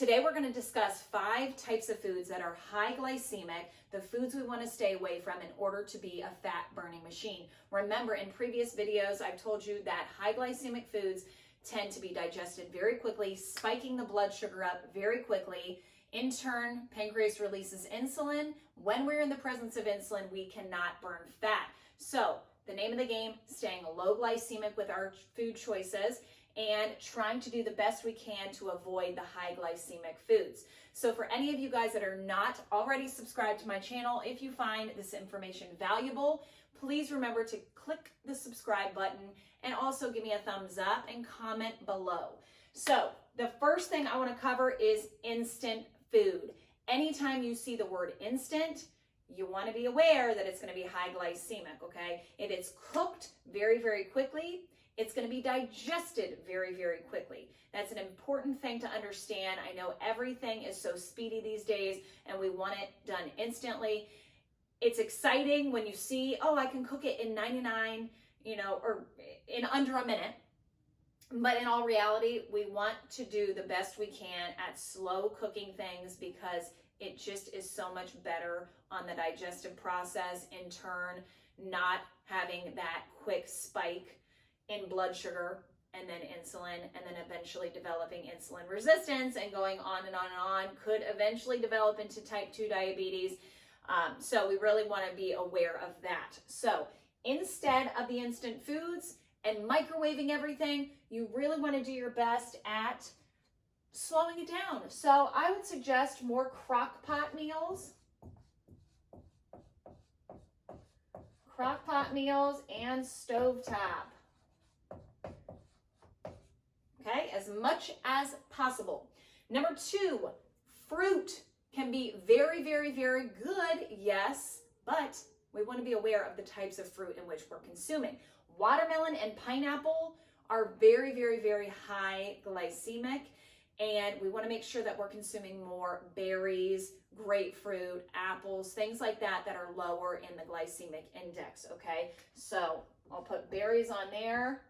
Today we're going to discuss 5 types of foods that are high glycemic, the foods we want to stay away from in order to be a fat burning machine. Remember, in previous videos I've told you that high glycemic foods tend to be digested very quickly, spiking the blood sugar up very quickly. In turn, pancreas releases insulin. When we're in the presence of insulin, we cannot burn fat. So the name of the game, staying low glycemic with our food choices and trying to do the best we can to avoid the high glycemic foods. So for any of you guys that are not already subscribed to my channel, if you find this information valuable, please remember to click the subscribe button and also give me a thumbs up and comment below. So the first thing I want to cover is instant food. Anytime you see the word instant, you want to be aware that it's going to be high glycemic, okay? If it's cooked very, very quickly, it's going to be digested very, very quickly. That's an important thing to understand. I know everything is so speedy these days and we want it done instantly. It's exciting when you see, oh, I can cook it in 99, or in under a minute. But in all reality, we want to do the best we can at slow cooking things because it just is so much better on the digestive process, in turn, not having that quick spike in blood sugar and then insulin, and then eventually developing insulin resistance and going on and on and on, could eventually develop into type 2 diabetes. So we really want to be aware of that. So instead of the instant foods and microwaving everything, you really want to do your best at slowing it down. So I would suggest more crock pot meals. Crock pot meals and stovetop. Okay, as much as possible. Number 2, fruit can be very, very, very good, yes, but we want to be aware of the types of fruit in which we're consuming. Watermelon and pineapple are very, very, very high glycemic, and we want to make sure that we're consuming more berries, grapefruit, apples, things like that that are lower in the glycemic index, okay? So I'll put berries on there.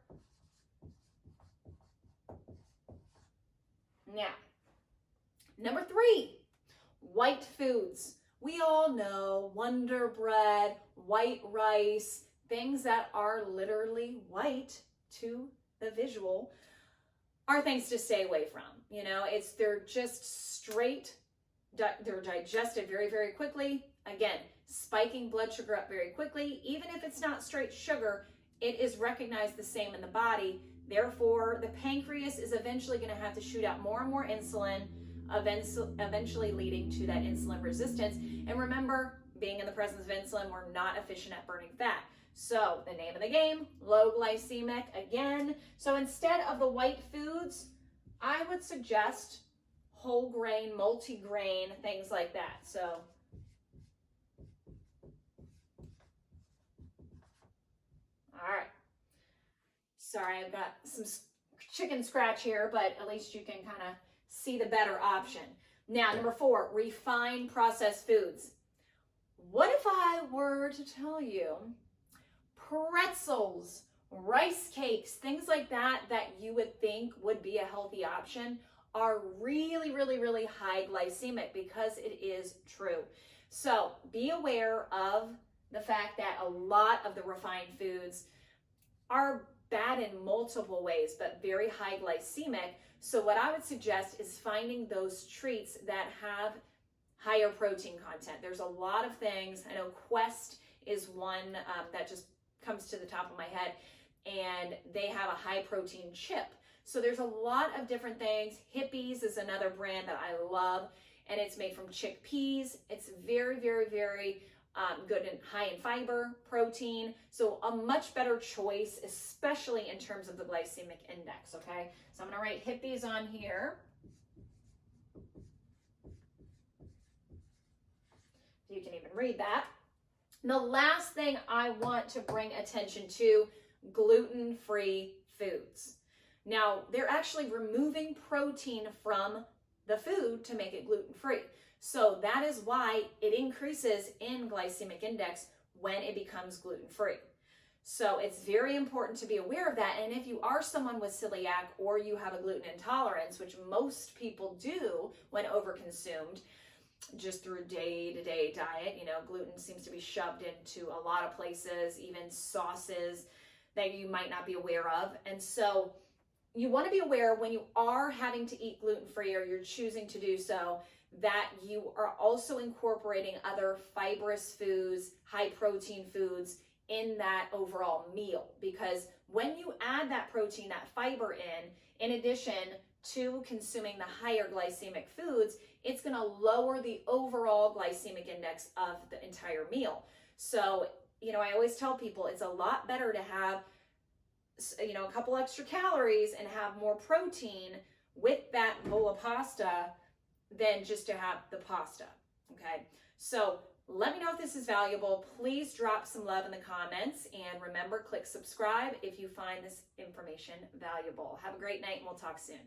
Now, number 3, white foods. We all know Wonder Bread, white rice, things that are literally white to the visual are things to stay away from. They're just straight, they're digested very, very quickly. Again, spiking blood sugar up very quickly. Even if it's not straight sugar, it is recognized the same in the body. Therefore, the pancreas is eventually going to have to shoot out more and more insulin, eventually leading to that insulin resistance. And remember, being in the presence of insulin, we're not efficient at burning fat. So the name of the game, low glycemic again. So instead of the white foods, I would suggest whole grain, multi-grain, things like that. So all right. Sorry, I've got some chicken scratch here, but at least you can kind of see the better option. Now, number 4, refined processed foods. What if I were to tell you pretzels, rice cakes, things like that you would think would be a healthy option are really, really, really high glycemic? Because it is true. So be aware of the fact that a lot of the refined foods are bad in multiple ways, but very high glycemic. So what I would suggest is finding those treats that have higher protein content. There's a lot of things. I know Quest is one that just comes to the top of my head, and they have a high protein chip. So there's a lot of different things. Hippies is another brand that I love, and it's made from chickpeas. It's very, very, very good and high in fiber, protein. So a much better choice, especially in terms of the glycemic index, okay? So I'm gonna write hippies on here. You can even read that. And the last thing I want to bring attention to, gluten-free foods. Now, they're actually removing protein from the food to make it gluten-free. So that is why it increases in glycemic index when it becomes gluten-free. So it's very important to be aware of that. And if you are someone with celiac or you have a gluten intolerance, which most people do when overconsumed, just through day-to-day diet, gluten seems to be shoved into a lot of places, even sauces that you might not be aware of. And so you want to be aware when you are having to eat gluten-free or you're choosing to do so, that you are also incorporating other fibrous foods, high protein foods in that overall meal. Because when you add that protein, that fiber in addition to consuming the higher glycemic foods, it's going to lower the overall glycemic index of the entire meal. So, I always tell people it's a lot better to have, a couple extra calories and have more protein with that bowl of pasta than just to have the pasta. Okay. So let me know if this is valuable. Please drop some love in the comments, and remember, click subscribe if you find this information valuable. Have a great night, and we'll talk soon.